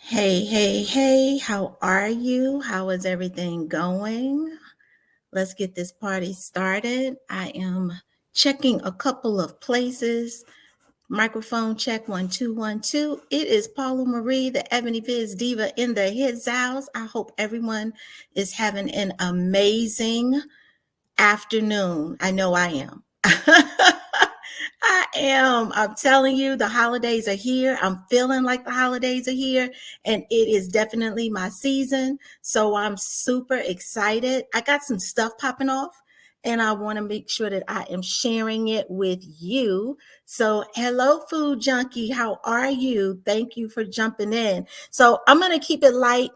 Hey, hey, hey, how are you? How is everything going? Let's get this party started. I am checking a couple of places. Microphone check 1 2 1 2. It is Paula Marie, the Ebony Biz Diva in the his house. I hope everyone is having an amazing afternoon. I know I am. I am. I'm telling you, the holidays are here. I'm feeling like the holidays are here, and it is definitely my season. So I'm super excited. I got some stuff popping off, and I want to make sure that I am sharing it with you. So, hello, food junkie. How are you? Thank you for jumping in. So, I'm going to keep it light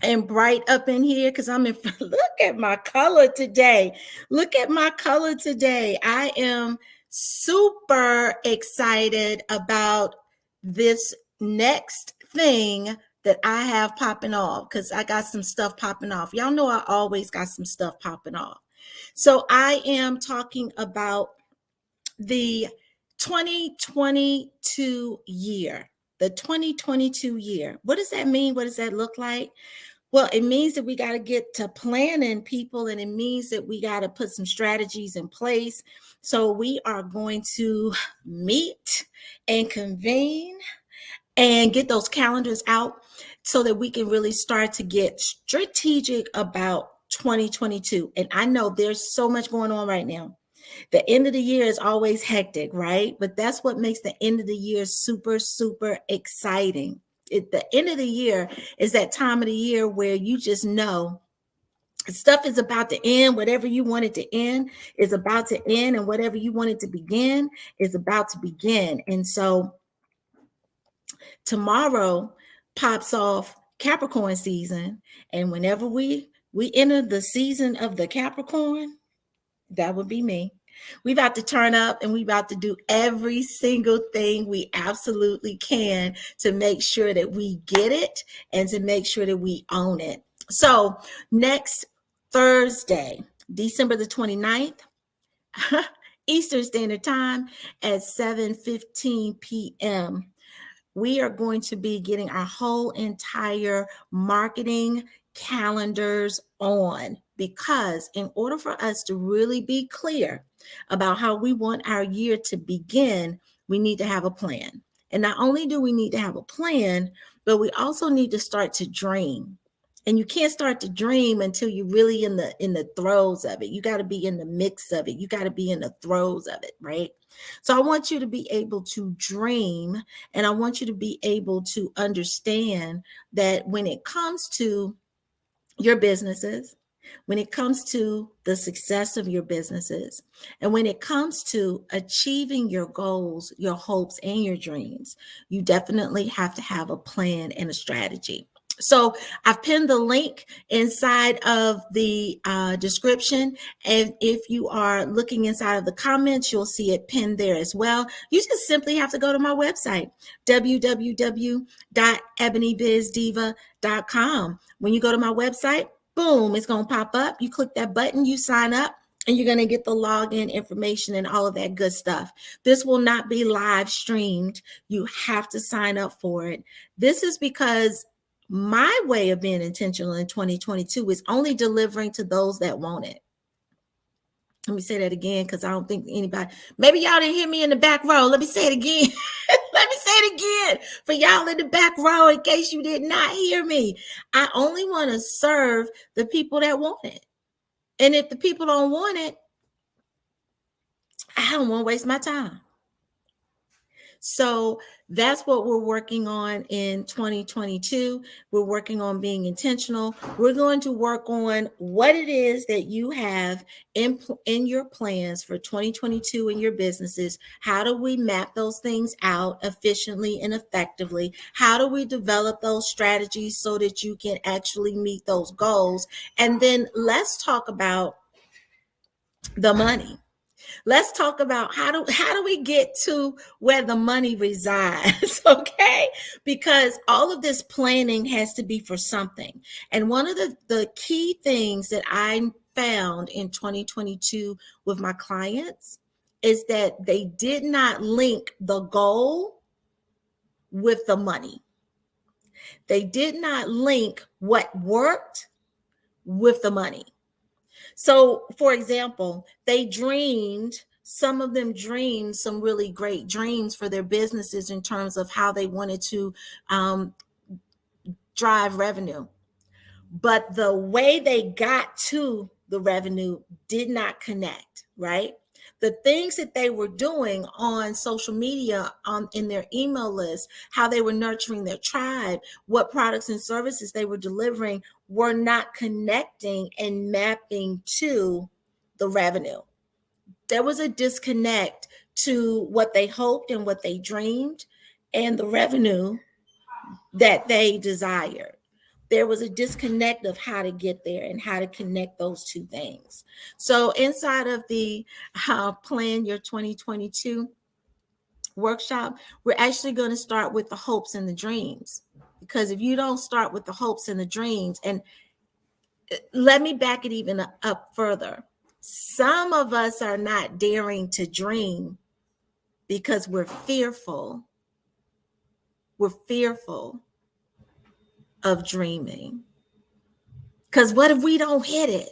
and bright up in here because I'm in. Look at my color today. Look at my color today. I am super excited about this next thing that I have popping off because I got some stuff popping off. Y'all know I always got some stuff popping off. So I am talking about the 2022 year. The 2022 year. What does that mean? What does that look like? Well, it means that we got to get to planning, people, and it means that we got to put some strategies in place. So we are going to meet and convene and get those calendars out so that we can really start to get strategic about 2022. And I know there's so much going on right now. The end of the year is always hectic, right? But that's what makes the end of the year super, super exciting. The end of the year is that time of the year where you just know stuff is about to end. Whatever you want it to end is about to end, and whatever you want it to begin is about to begin. And so tomorrow pops off Capricorn season, and whenever we enter the season of the Capricorn, that would be me. We about to turn up and we about to do every single thing we absolutely can to make sure that we get it and to make sure that we own it. So next Thursday, December the 29th, Eastern Standard Time at 7:15 p.m., we are going to be getting our whole entire marketing calendars on, because in order for us to really be clear about how we want our year to begin, we need to have a plan. And not only do we need to have a plan, but we also need to start to dream. And you can't start to dream until you're really in the throes of it. You got to be in the mix of it. You got to be in the throes of it, right? So I want you to be able to dream, and I want you to be able to understand that when it comes to your businesses, when it comes to the success of your businesses, and when it comes to achieving your goals, your hopes, and your dreams, you definitely have to have a plan and a strategy. So I've pinned the link inside of the description. And if you are looking inside of the comments, you'll see it pinned there as well. You just simply have to go to my website, www.ebonybizdiva.com. When you go to my website, boom, it's going to pop up. You click that button, you sign up, and you're going to get the login information and all of that good stuff. This will not be live streamed. You have to sign up for it. This is because my way of being intentional in 2022 is only delivering to those that want it. Let me say that again, because I don't think anybody, maybe y'all didn't hear me in the back row. Let me say it again. Let me say it again for y'all in the back row in case you did not hear me. I only want to serve the people that want it. And if the people don't want it, I don't want to waste my time. So that's what we're working on in 2022. We're working on being intentional. We're going to work on what it is that you have in your plans for 2022 in your businesses. How do we map those things out efficiently and effectively? How do we develop those strategies so that you can actually meet those goals? And then let's talk about the money. Let's talk about how do we get to where the money resides, okay? Because all of this planning has to be for something. And one of the key things that I found in 2022 with my clients is that they did not link the goal with the money. They did not link what worked with the money. So, for example, some of them dreamed some really great dreams for their businesses in terms of how they wanted to um, drive revenue. But the way they got to the revenue did not connect, right? The things that they were doing on social media, in their email list, how they were nurturing their tribe, what products and services they were delivering were not connecting and mapping to the revenue. There was a disconnect to what they hoped and what they dreamed and the revenue that they desired. There was a disconnect of how to get there and how to connect those two things. So inside of the Plan Your 2022 workshop, we're actually going to start with the hopes and the dreams. Because if you don't start with the hopes and the dreams, and let me back it even up further. Some of us are not daring to dream because we're fearful. We're fearful of dreaming. Because what if we don't hit it?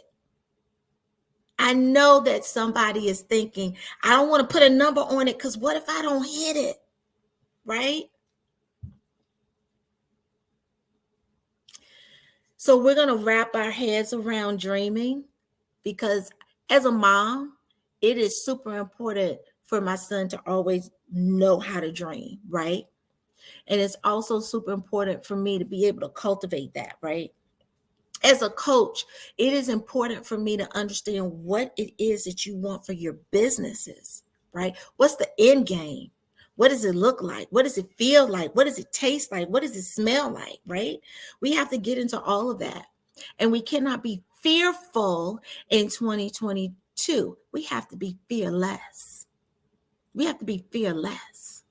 I know that somebody is thinking, I don't want to put a number on it because what if I don't hit it? Right? So we're going to wrap our heads around dreaming, because as a mom, it is super important for my son to always know how to dream, right? And it's also super important for me to be able to cultivate that, right? As a coach, it is important for me to understand what it is that you want for your businesses, right? What's the end game? What does it look like? What does it feel like? What does it taste like? What does it smell like, right? We have to get into all of that. And we cannot be fearful in 2022. We have to be fearless. We have to be fearless.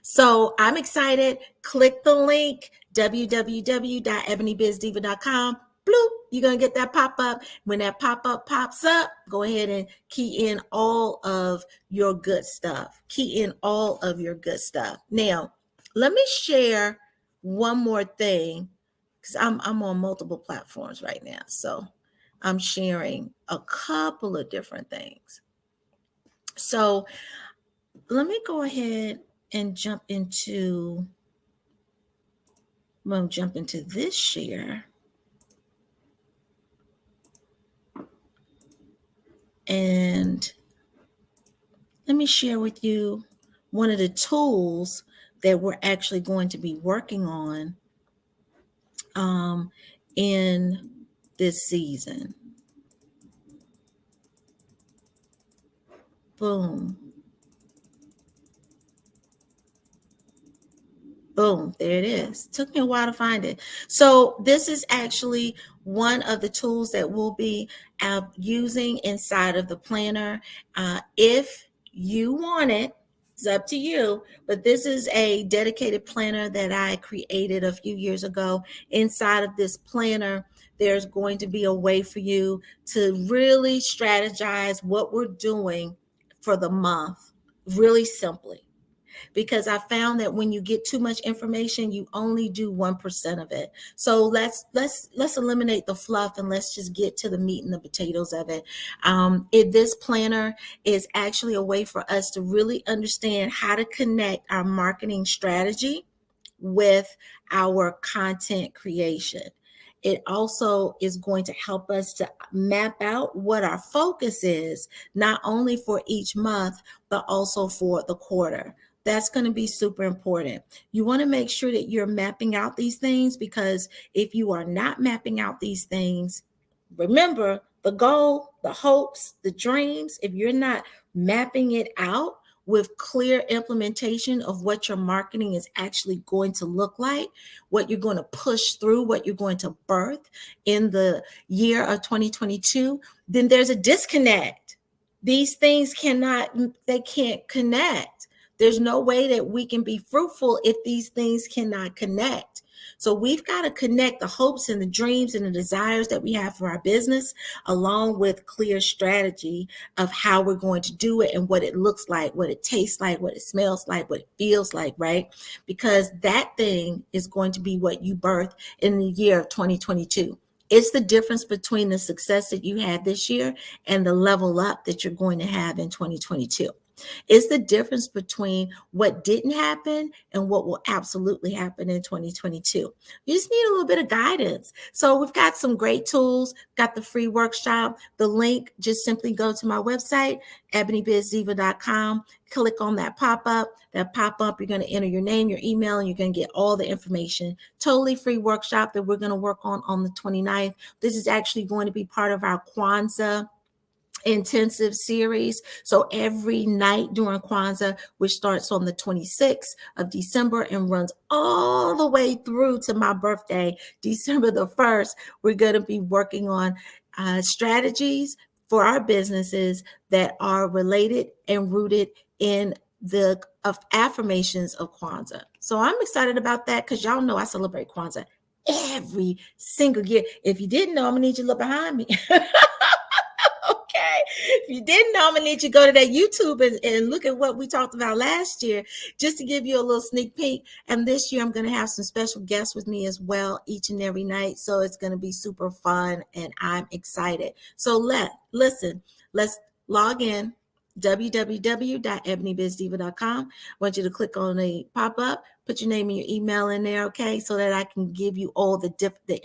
So I'm excited. Click the link, www.ebonybizdiva.com. Bloop, you're going to get that pop-up. When that pop-up pops up, go ahead and key in all of your good stuff. Key in all of your good stuff. Now, let me share one more thing, because I'm on multiple platforms right now. So I'm sharing a couple of different things. So let me go ahead and jump into this share. And let me share with you one of the tools that we're actually going to be working on in this season. Boom. Boom, there it is. Took me a while to find it. So this is actually one of the tools that we'll be using inside of the planner. If you want it, it's up to you, but this is a dedicated planner that I created a few years ago. Inside of this planner, there's going to be a way for you to really strategize what we're doing for the month, really simply. Because I found that when you get too much information, you only do 1% of it. So let's eliminate the fluff and let's just get to the meat and the potatoes of it. This planner is actually a way for us to really understand how to connect our marketing strategy with our content creation. It also is going to help us to map out what our focus is, not only for each month, but also for the quarter. That's going to be super important. You want to make sure that you're mapping out these things, because if you are not mapping out these things, remember the goal, the hopes, the dreams, if you're not mapping it out with clear implementation of what your marketing is actually going to look like, what you're going to push through, what you're going to birth in the year of 2022, then there's a disconnect. These things can't connect. There's no way that we can be fruitful if these things cannot connect. So we've got to connect the hopes and the dreams and the desires that we have for our business, along with clear strategy of how we're going to do it and what it looks like, what it tastes like, what it smells like, what it feels like, right? Because that thing is going to be what you birth in the year of 2022. It's the difference between the success that you had this year and the level up that you're going to have in 2022. It's the difference between what didn't happen and what will absolutely happen in 2022. You just need a little bit of guidance. So we've got some great tools, got the free workshop. The link, just simply go to my website, EbonyBizDiva.com. Click on that pop-up. That pop-up, you're going to enter your name, your email, and you're going to get all the information. Totally free workshop that we're going to work on the 29th. This is actually going to be part of our Kwanzaa intensive series. So every night during Kwanzaa, which starts on the 26th of December and runs all the way through to my birthday, December the 1st, we're going to be working on strategies for our businesses that are related and rooted in the affirmations of Kwanzaa. So I'm excited about that because y'all know I celebrate Kwanzaa every single year. If you didn't know, I'm going to need you to look behind me. Okay. If you didn't know, I'm gonna need you to go to that YouTube and look at what we talked about last year, just to give you a little sneak peek. And this year, I'm gonna have some special guests with me as well each and every night. So it's gonna be super fun, and I'm excited. So listen, let's log in. www.ebonybizdiva.com. I want you to click on the pop-up, put your name and your email in there, okay, so that I can give you all the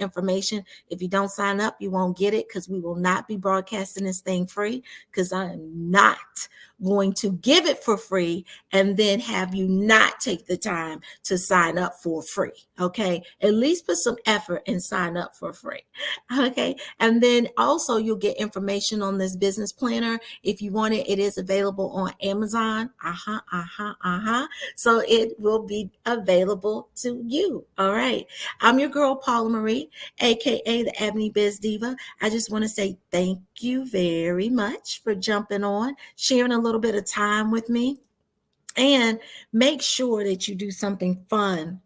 information. If you don't sign up, you won't get it, because we will not be broadcasting this thing free, because I am not going to give it for free and then have you not take the time to sign up for free, okay? At least put some effort and sign up for free, okay? And then also you'll get information on this business planner. If you want it, it is available on Amazon. So it will be available to you. All right. I'm your girl, Paula Marie, aka the Ebony Biz Diva. I just want to say thank you very much for jumping on, sharing a little bit of time with me, and make sure that you do something fun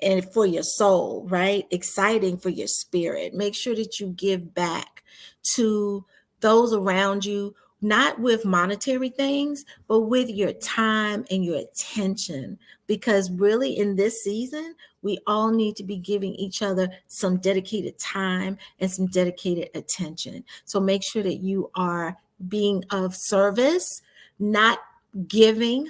and for your soul, right? Exciting for your spirit. Make sure that you give back to those around you, not with monetary things, but with your time and your attention. Because really, in this season, we all need to be giving each other some dedicated time and some dedicated attention. So make sure that you are being of service, not giving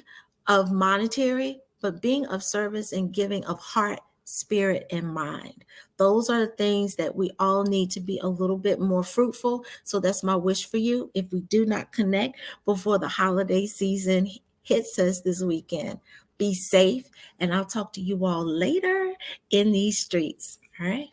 of monetary, but being of service and giving of heart, spirit, and mind. Those are the things that we all need to be a little bit more fruitful. So that's my wish for you. If we do not connect before the holiday season hits us this weekend, be safe, and I'll talk to you all later in these streets. All right.